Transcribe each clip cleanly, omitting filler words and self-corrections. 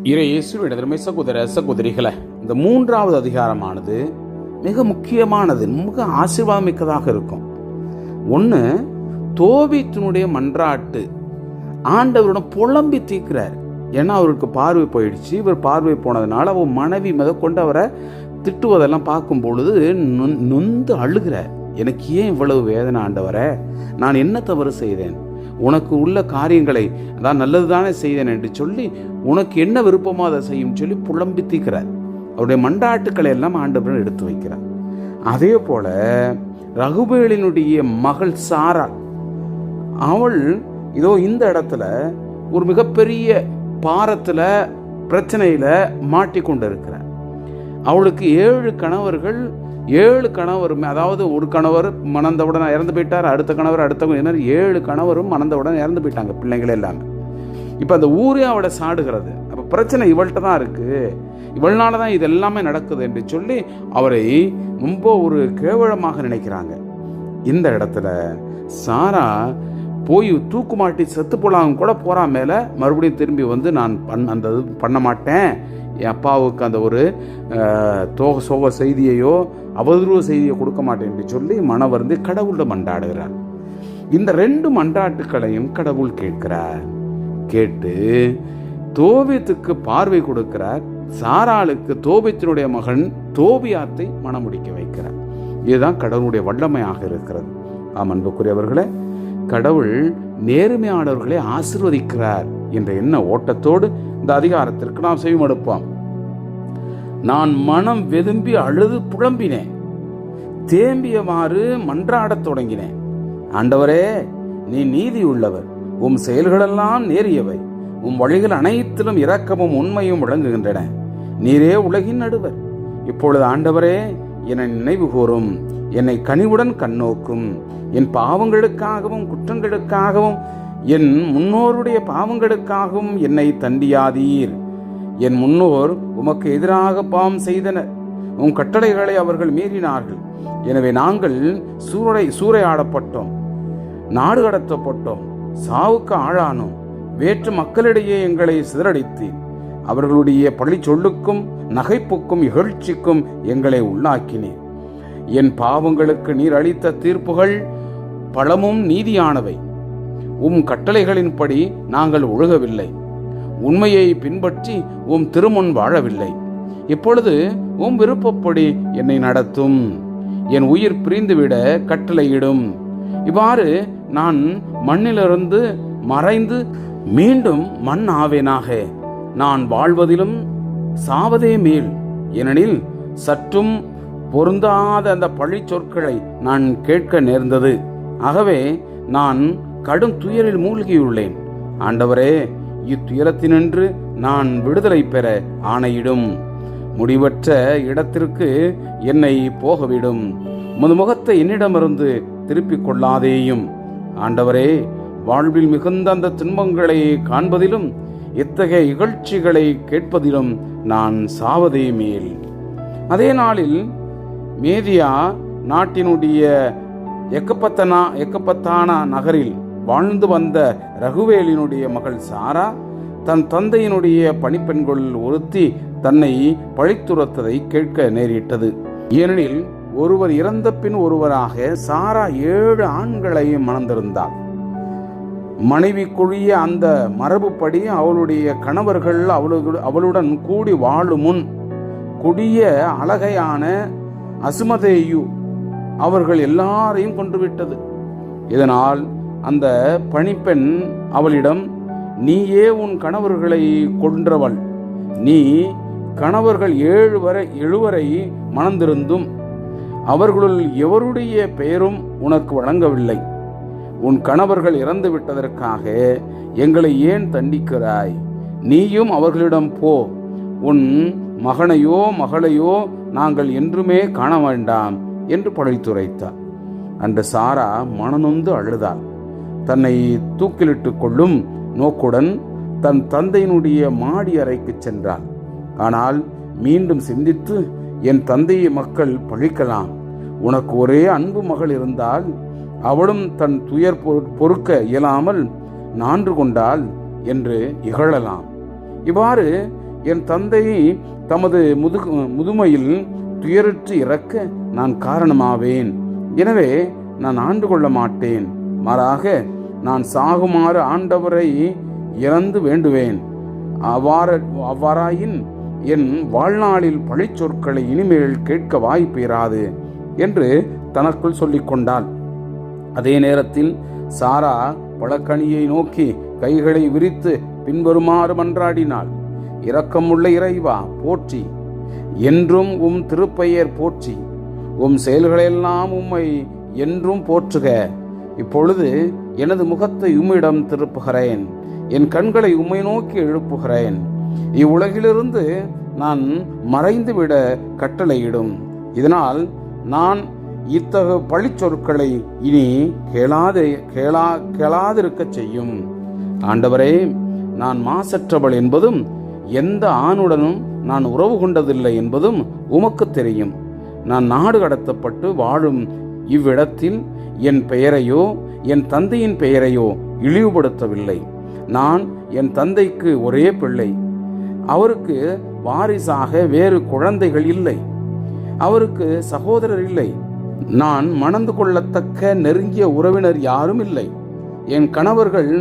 இயேசுவின் சகோதர சகோதரிகளை, இந்த 3வது அதிகாரமானது மிக முக்கியமானது, மிக ஆசீர்வாதமிக்கதாக இருக்கும். ஒன்று, தோபீத்தினுடைய மன்றாட்டு ஆண்டவருடன் புலம்பி தீர்க்கிறார். ஏன்னா அவருக்கு பார்வை போயிடுச்சு. இவர் பார்வை போனதுனால அவர் மனைவி கொண்டு அவரை திட்டுவதெல்லாம் பார்க்கும் பொழுது நொந்து அழுகிறார். எனக்கு ஏன் இவ்வளவு வேதனை ஆண்டவரை? நான் என்ன தவறு செய்தேன்? உனக்கு உள்ள காரியங்களை அதான் நல்லது தானே செய்தேன் என்று சொல்லி உனக்கு என்ன விருப்பமோ அதை செய்யும் சொல்லி புலம்பி தீர்க்கிறார். அவருடைய மண்டாட்டுக்களை எல்லாம் ஆண்டவரன் எடுத்து வைக்கிறார். அதே போல ரகுபேலினுடைய மகள் சாரா, அவள் இதோ இந்த இடத்துல ஒரு மிகப்பெரிய பாரத்தில் பிரச்சனையில மாட்டிக்கொண்டு இருக்கிறார். அவளுக்கு 7 கணவர்கள், 7 கணவரும், அதாவது ஒரு கணவர் மணந்தவுடன் இறந்து போயிட்டார், அடுத்த கணவர், அடுத்தவங்க 7 கணவரும் மணந்தவுடன் இறந்து போயிட்டாங்க, பிள்ளைங்களே எல்லாமே. இப்போ அந்த ஊரே அவளை சாடுகிறது. அப்போ பிரச்சனை இவள்கிட்ட தான் இருக்கு, இவள்னால தான் இது எல்லாமே நடக்குது என்று சொல்லி அவரை ரொம்ப ஒரு கேவலமாக நினைக்கிறாங்க. இந்த இடத்துல சாரா போய் தூக்கு மாட்டி செத்து போலாம் கூட போறா மேல, மறுபடியும் திரும்பி வந்து நான் அந்த பண்ண மாட்டேன், என் அப்பாவுக்கு அந்த ஒரு சோக செய்தியையோ அவதூறு செய்தியை கொடுக்க மாட்டேன் என்று சொல்லி மனவருந்து கடவுளை மன்றாடுகிறார். இந்த 2 மன்றாட்டுக்களையும் கடவுள் கேட்கிறார். கேட்டு தோபீத்துக்கு பார்வை கொடுக்கிறார். சாராளுக்கு தோபீத்தினுடைய மகன் தோபியாத்தை மணமுடிக்க வைக்கிறார். இதுதான் கடவுளுடைய வல்லமையாக இருக்கிறது. அன்புக்குரியவர்களே, கடவுள் நேர்மையானவர்களை ஆசீர்வதிக்கிறார் என்ற எண்ண ஓட்டத்தோடு இந்த அதிகாரத்திற்கு நாம் செவிமடுப்போம். நான் மனம் வெதும்பி அழுது புலம்பினேன், தேம்பியவாறு மன்றாடத் தொடங்கினேன். ஆண்டவரே, நீ நீதி உள்ளவர், உம் செயல்களெல்லாம் நேரியவை, உம் வழிகள் அனைத்திலும் இரக்கமும் உண்மையும் விளங்குகின்றன. நீரே உலகின் நடுவர். இப்பொழுது ஆண்டவரே, என்னை நினைவு கூரும், என்னை கனிவுடன் கண்ணோக்கும். என் பாவங்களுக்காகவும் குற்றங்களுக்காகவும் என் முன்னோருடைய பாவங்களுக்காகவும் என்னை தண்டியாதீர். என் முன்னோர் உமக்கு எதிராக பாவம் செய்தனர், உம் கட்டளைகளை அவர்கள் மீறினார்கள். எனவே நாங்கள் சூறையாடப்பட்டோம், நாடு கடத்தப்பட்டோம், சாவுக்கு ஆளானோம். வேற்று மக்களிடையே எங்களை சிதறடித்தீர். அவர்களுடைய பழி சொல்லுக்கும் நகைப்புக்கும் இகழ்ச்சிக்கும் எங்களை உள்ளாக்கினீர். என் பாவங்களுக்கு நீர் அளித்த தீர்ப்புகள் பலமும் நீதியானவை. உம் கட்டளைகளின்படி நாங்கள் ஒழுகவில்லை, உண்மையை பின்பற்றி உம் திருமுன் வாழவில்லை. இப்பொழுது உம் விருப்பப்படி என்னை நடத்தும், என் உயிர் பிரிந்துவிட கட்டளையிடும். இவ்வாறு நான் மண்ணிலிருந்து மறைந்து மீண்டும் மண் ஆவேனாக. நான் வாழ்வதிலும் சாவதே மேல், ஏனெனில் சற்றும் பொருந்தாத அந்த பழி சொற்களை நான் கேட்க நேர்ந்தது. ஆகவே நான் கடும் துயரில் மூழ்கியுள்ளேன். ஆண்டவரே, இத்துயரத்தினின்று நான் விடுதலை பெற ஆணையிடும். முடிவற்ற இடத்திற்கு என்னை போகவிடும். உமது முகத்தை என்னிடமிருந்து திருப்பிக் கொள்ளாதேயும். ஆண்டவரே, வாழ்வில் மிகுந்த அந்த துன்பங்களை காண்பதிலும் இத்தகைய இகழ்ச்சிகளை கேட்பதிலும் நான் சாவதே மேல். அதே நாளில் மேதியா நாட்டினுடைய எக்கப்பத்தானா நகரில் வாழ்ந்து வந்த ரகுவேலினுடைய மகள் சாரா தன் தந்தையினுடைய பணிப்பெண்களில் ஒருத்தி தன்னை பழித்துரைத்ததை கேட்க நேரிட்டது. ஏனெனில் ஒருவர் இறந்த பின் ஒருவராக சாரா 7 ஆண்களை மணந்திருந்தாள். மனைவிக்குரிய அந்த மரபுப்படி அவளுடைய கணவர்கள் அவளுடன் கூடி வாழும் முன் கொடிய அழகையான அசுமதேயு அவர்கள் எல்லாரையும் கொன்றுவிட்டது. இதனால் அந்த பணிப்பெண் அவளிடம், நீயே உன் கணவர்களை கொன்றவள், நீ கணவர்கள் 7 மணந்திருந்தும் அவர்களுள் எவருடைய பெயரும் உனக்கு வழங்கவில்லை. உன் கணவர்கள் இறந்து விட்டதற்காக எங்களை ஏன் தண்டிக்கிறாய்? நீயும் அவர்களிடம் போ, உன் மகனையோ மகளையோ நாங்கள் என்றுமே காண வேண்டாம் என்று பழித்துரைத்தார். அன்று சாரா மனநொந்து அழுதாள். தன்னை தூக்கிலிட்டு கொள்ளும் நோக்குடன் தன் தந்தையினுடைய மாடி அறைக்கு சென்றாள். ஆனால் மீண்டும் சிந்தித்து, என் தந்தையை மக்கள் பழிக்கலாம், உனக்கு ஒரே அன்பு மகள் இருந்தால் அவளும் தன் துயர் பொறுக்க இயலாமல் நான்று கொண்டாள் என்று இகழலாம். இவ்வாறு என் தந்தையை தமது முதுமையில் துயருற்று இறக்க நான் காரணமாவேன். எனவே நான் ஆண்டு கொள்ள மாட்டேன். மாறாக நான் சாகுமாறு ஆண்டவரை இறந்து வேண்டுவேன். அவ்வாறாயின் என் வாழ்நாளில் பழிச்சொற்களை இனிமேல் கேட்க வாய்ப்பிராது என்று தனக்குள் சொல்லிக் கொண்டாள். அதே நேரத்தில் சாரா பழக்கனியை நோக்கி கைகளை விரித்து பின்வருமாறு மன்றாடினாள். இரக்கமுள்ள இறைவா போற்றி, என்றும் உம் திருப்பெயர் போற்றி, உம் செயல்களெல்லாம் உம்மை என்றும் போற்றுக. இப்பொழுது எனது முகத்தை உம்மிடம் திருப்புகிறேன், என் கண்களை உம்மை நோக்கி எழுப்புகிறேன். இவ்வுலகிலிருந்து நான் மறைந்துவிட கட்டளையிடும். இதனால் நான் இத்தகைய பழிச்சொற்களை இனி கேளாதிருக்க செய்யும். ஆண்டவரே, நான் மாசற்றவள் என்பதும் எந்த ஆணுடனும் நான் உறவு கொண்டதில்லை என்பதும் உமக்கு தெரியும். நான் நாடு கடத்தப்பட்டு வாழும் இவ்விடத்தில் என் பெயரையோ என் தந்தையின் பெயரையோ இழிவுபடுத்தவில்லை. நான் என் தந்தைக்கு ஒரே பிள்ளை. அவருக்கு வாரிசாக வேறு குழந்தைகள் இல்லை. அவருக்கு சகோதரர் இல்லை. நான் மணந்து கொள்ளத்தக்க நெருங்கிய உறவினர் யாரும் இல்லை. என் கணவர்கள்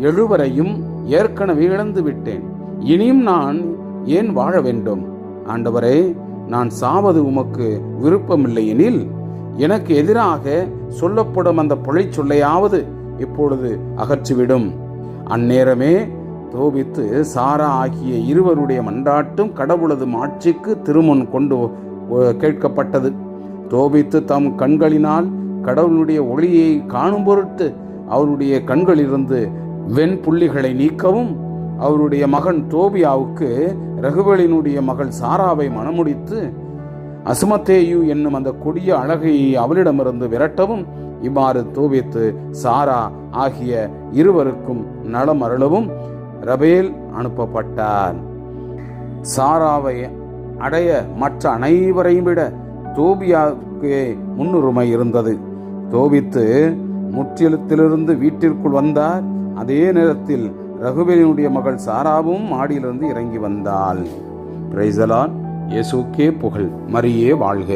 7 ஏற்கனவே இழந்து விட்டேன். இனியும் நான் ஏன் வாழ வேண்டும்? ஆண்டவரே, நான் சாவது உமக்கு விருப்பமில்லை எனில் எனக்கு எதிராக சொல்லப்படும் அந்த பொழைச் சொல்லையாவது இப்பொழுது அகற்றிவிடும். அந்நேரமே தோபித்து சாரா ஆகிய இருவருடைய மன்றாட்டும் கடவுளது மாட்சிக்கு திருமுன் கொண்டு கேட்கப்பட்டது. தோபித்து தம் கண்களினால் கடவுளுடைய ஒளியை காணும் பொருட்டு அவருடைய கண்களிலிருந்து வெண்புள்ளிகளை நீக்கவும், அவருடைய மகன் தோபியாவுக்கு ரகுவேலினுடைய மகள் சாராவை மணமுடித்து அசுமத்தேயு என்னும் அந்த கொடிய அழகை அவளிடமிருந்து விரட்டவும், இவ்வாறு தோபித்து சாரா ஆகிய இருவருக்கும் நலம் அருளவும் ரபேல் அனுப்பப்பட்டார். சாராவை அடைய மற்ற அனைவரையும் விட தோபியாவுக்கு முன்னுரிமை இருந்தது. தோபித்து முற்றிலுத்திலிருந்து வீட்டிற்குள் வந்தார். அதே நேரத்தில் ரகுவேலினுடைய மகள் சாராவும் மாடியிலிருந்து இறங்கி வந்தாள். Praise the Lord. இயேசுவுக்கே புகழ். மரியே வாழ்க.